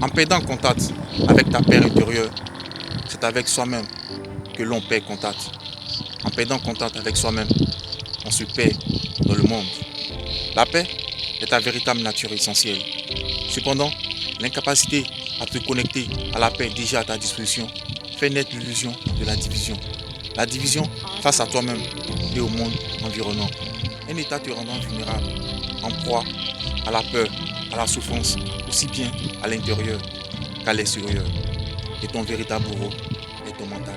En perdant contact avec ta paix intérieure, c'est avec soi-même que l'on perd contact. En perdant contact avec soi-même, on se perd dans le monde. La paix est ta véritable nature essentielle. Cependant, l'incapacité à te connecter à la paix déjà à ta disposition fait naître l'illusion de la division. La division face à toi-même et au monde environnant. Un état te rendant vulnérable, en proie à la peur, à la souffrance, aussi bien à l'intérieur qu'à l'extérieur. Et ton véritable bourreau est ton mental.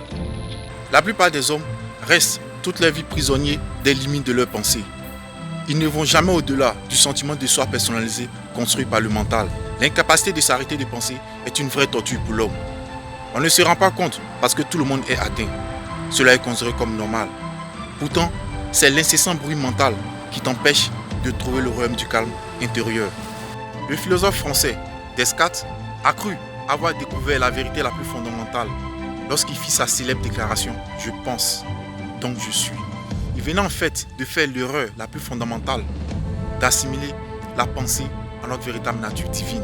La plupart des hommes restent toute leur vie prisonniers des limites de leurs pensées. Ils ne vont jamais au-delà du sentiment de soi personnalisé construit par le mental. L'incapacité de s'arrêter de penser est une vraie torture pour l'homme. On ne se rend pas compte parce que tout le monde est atteint. Cela est considéré comme normal. Pourtant, c'est l'incessant bruit mental qui t'empêche de trouver le royaume du calme intérieur. Le philosophe français Descartes a cru avoir découvert la vérité la plus fondamentale lorsqu'il fit sa célèbre déclaration « Je pense, donc je suis ». Il venait en fait de faire l'erreur la plus fondamentale d'assimiler la pensée à notre véritable nature divine.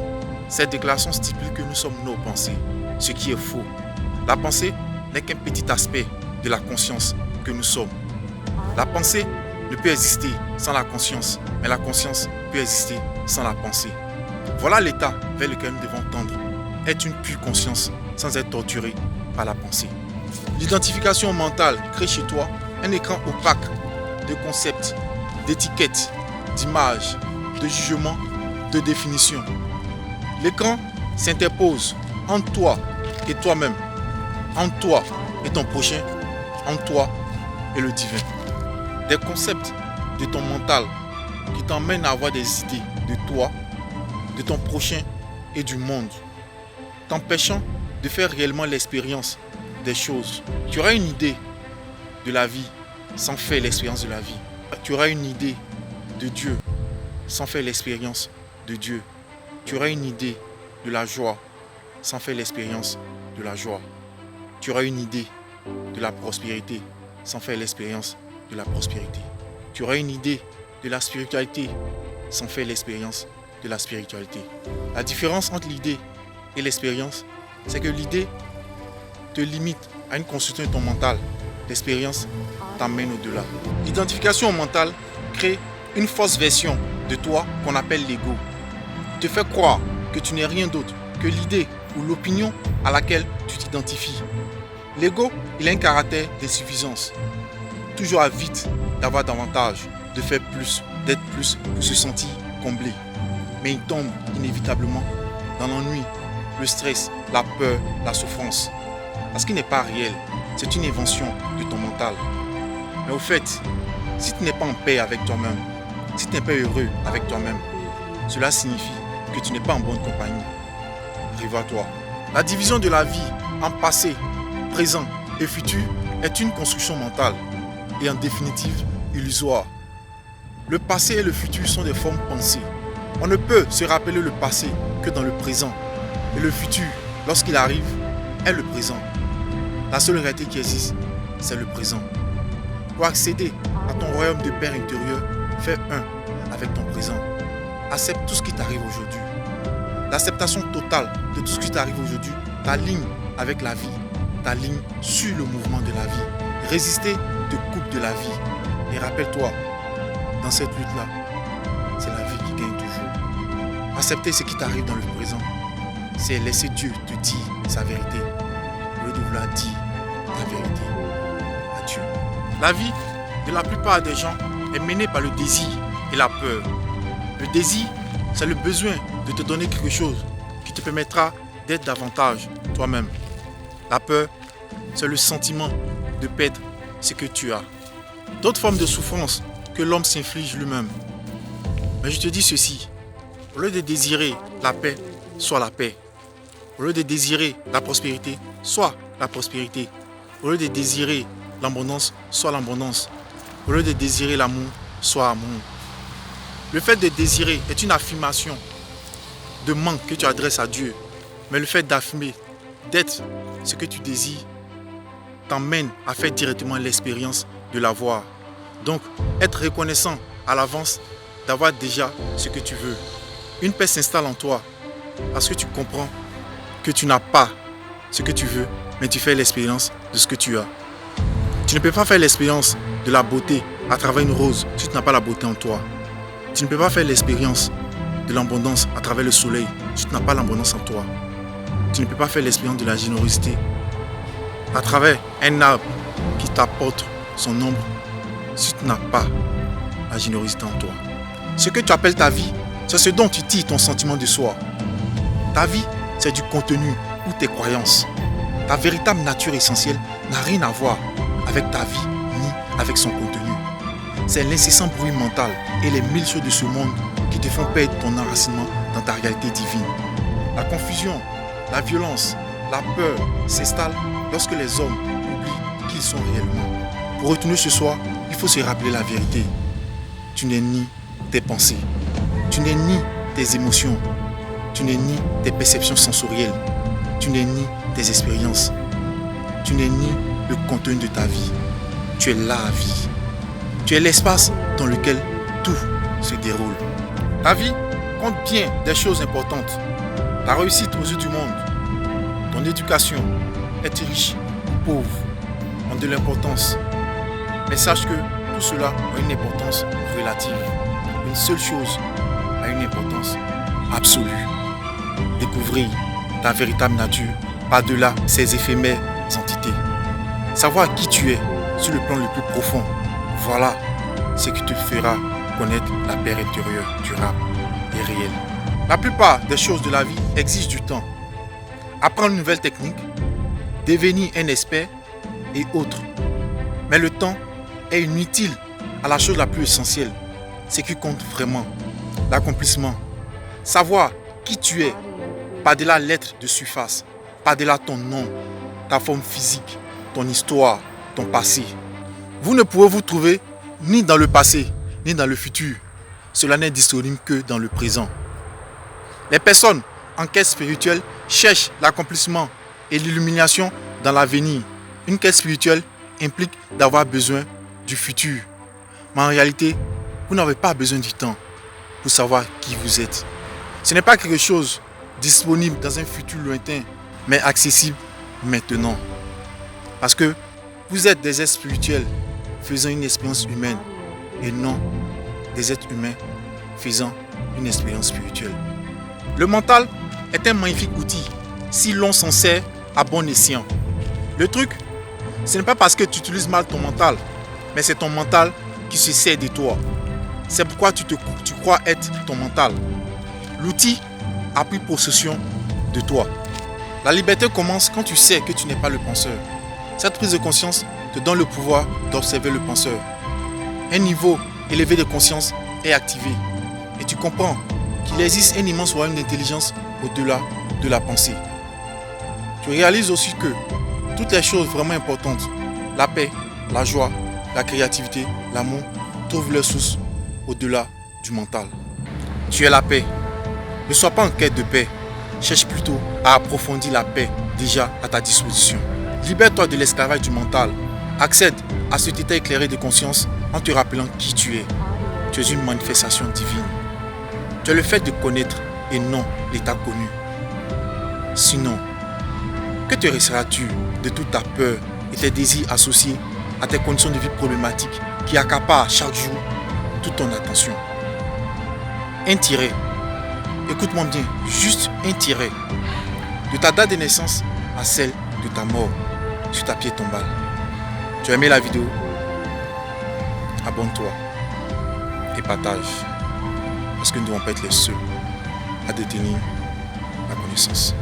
Cette déclaration stipule que nous sommes nos pensées, ce qui est faux. La pensée n'est qu'un petit aspect de la conscience que nous sommes. La pensée ne peut exister sans la conscience, mais la conscience peut exister sans la pensée. Voilà l'état vers lequel nous devons tendre. Être une pure conscience sans être torturé par la pensée. L'identification mentale crée chez toi un écran opaque de concepts, d'étiquettes, d'images, de jugements, de définitions. L'écran s'interpose entre toi et toi-même, entre toi et ton prochain, entre toi et le divin. Des concepts de ton mental qui t'emmènent à avoir des idées de toi, de ton prochain et du monde, t'empêchant de faire réellement l'expérience des choses. Tu auras une idée de la vie sans faire l'expérience de la vie. Tu auras une idée de Dieu sans faire l'expérience de Dieu. Tu auras une idée de la joie sans faire l'expérience de la joie. Tu auras une idée de la prospérité sans faire l'expérience de la prospérité. Tu auras une idée de la spiritualité sans faire l'expérience de la spiritualité. La différence entre l'idée et l'expérience, c'est que l'idée te limite à une construction de ton mental. L'expérience t'emmène au-delà. L'identification au mental crée une fausse version de toi qu'on appelle l'ego. Te fait croire que tu n'es rien d'autre que l'idée ou l'opinion à laquelle tu t'identifies. L'ego, il a un caractère d'insuffisance. Toujours avide d'avoir davantage, de faire plus, d'être plus pour se sentir comblé. Mais il tombe inévitablement dans l'ennui, le stress, la peur, la souffrance. Parce qu'il n'est pas réel, c'est une invention de ton mental. Mais au fait, si tu n'es pas en paix avec toi-même, si tu n'es pas heureux avec toi-même, cela signifie que tu n'es pas en bonne compagnie. Revois-toi. La division de la vie en passé, présent et futur est une construction mentale et en définitive illusoire. Le passé et le futur sont des formes pensées. On ne peut se rappeler le passé que dans le présent. Et le futur, lorsqu'il arrive, est le présent. La seule réalité qui existe, c'est le présent. Pour accéder à ton royaume de paix intérieur, fais un avec ton présent. Accepte tout ce qui t'arrive aujourd'hui. L'acceptation totale de tout ce qui t'arrive aujourd'hui t'aligne avec la vie, t'aligne sur le mouvement de la vie. Résister te coupe de la vie. Et rappelle-toi, dans cette lutte-là, c'est la vie qui gagne toujours. Accepter ce qui t'arrive dans le présent, c'est laisser Dieu te dire sa vérité, au lieu de vouloir dire ta vérité à Dieu. La vie de la plupart des gens est menée par le désir et la peur. Le désir, c'est le besoin de te donner quelque chose qui te permettra d'être davantage toi-même. La peur, c'est le sentiment de perdre ce que tu as. D'autres formes de souffrance que l'homme s'inflige lui-même. Mais je te dis ceci, au lieu de désirer la paix, sois la paix. Au lieu de désirer la prospérité, sois la prospérité. Au lieu de désirer l'abondance, sois l'abondance. Au lieu de désirer l'amour, sois amour. Le fait de désirer est une affirmation de manque que tu adresses à Dieu. Mais le fait d'affirmer, d'être ce que tu désires, t'emmène à faire directement l'expérience de l'avoir. Donc, être reconnaissant à l'avance d'avoir déjà ce que tu veux. Une paix s'installe en toi Parce que tu comprends que tu n'as pas ce que tu veux, mais tu fais l'expérience de ce que tu as. Tu ne peux pas faire l'expérience de la beauté à travers une rose si tu n'as pas la beauté en toi. Tu ne peux pas faire l'expérience de l'abondance à travers le soleil si tu n'as pas l'abondance en toi. Tu ne peux pas faire l'expérience de la générosité à travers un arbre qui t'apporte son ombre si tu n'as pas la générosité en toi. Ce que tu appelles ta vie, c'est ce dont tu tires ton sentiment de soi. Ta vie, c'est du contenu ou tes croyances. Ta véritable nature essentielle n'a rien à voir avec ta vie ni avec son contenu. C'est l'incessant bruit mental et les mille choses de ce monde qui te font perdre ton enracinement dans ta réalité divine. La confusion, la violence, la peur s'installent lorsque les hommes oublient qui ils sont réellement. Pour retourner ce soir, il faut se rappeler la vérité. Tu n'es ni tes pensées, tu n'es ni tes émotions, tu n'es ni tes perceptions sensorielles, tu n'es ni tes expériences, tu n'es ni le contenu de ta vie. Tu es la vie. Tu es l'espace dans lequel tout se déroule. Ta vie compte bien des choses importantes. Ta réussite aux yeux du monde, ton éducation, être riche ou pauvre, ont de l'importance. Mais sache que tout cela a une importance relative. Une seule chose a une importance absolue. Découvrir ta véritable nature par-delà ces éphémères entités. Savoir qui tu es sur le plan le plus profond, voilà ce qui te fera connaître la paix intérieure durable et réelle. La plupart des choses de la vie exigent du temps. Apprendre une nouvelle technique, devenir un expert et autres. Mais le temps est inutile à la chose la plus essentielle, ce qui compte vraiment, l'accomplissement. Savoir qui tu es, par-delà l'être de surface, par-delà ton nom, ta forme physique, ton histoire, ton passé. Vous ne pouvez vous trouver ni dans le passé, ni dans le futur. Cela n'est disponible que dans le présent. Les personnes en quête spirituelle cherchent l'accomplissement et l'illumination dans l'avenir. Une quête spirituelle implique d'avoir besoin du futur. Mais en réalité, vous n'avez pas besoin du temps pour savoir qui vous êtes. Ce n'est pas quelque chose disponible dans un futur lointain, mais accessible maintenant. Parce que vous êtes des êtres spirituels faisant une expérience humaine et non des êtres humains faisant une expérience spirituelle. Le mental est un magnifique outil si l'on s'en sert à bon escient. Le truc, ce n'est pas parce que tu utilises mal ton mental, mais c'est ton mental qui se sert de toi. C'est pourquoi tu crois être ton mental. L'outil a pris possession de toi. La liberté commence quand tu sais que tu n'es pas le penseur. Cette prise de conscience te donne le pouvoir d'observer le penseur. Un niveau élevé de conscience est activé et tu comprends qu'il existe un immense royaume d'intelligence au-delà de la pensée. Tu réalises aussi que toutes les choses vraiment importantes, la paix, la joie, la créativité, l'amour, trouvent leur source au-delà du mental. Tu es la paix. Ne sois pas en quête de paix. Cherche plutôt à approfondir la paix déjà à ta disposition. Libère-toi de l'esclavage du mental. Accède à cet état éclairé de conscience en te rappelant qui tu es. Tu es une manifestation divine. Tu es le fait de connaître et non l'état connu. Sinon, que te resteras-tu de toute ta peur et tes désirs associés à tes conditions de vie problématiques qui accaparent chaque jour toute ton attention? Un tiret. Écoute-moi bien, juste un tiret. De ta date de naissance à celle de ta mort sur ta pierre tombale. Tu as aimé la vidéo? Abonne-toi et partage. Parce que nous ne devons pas être les seuls à détenir la connaissance.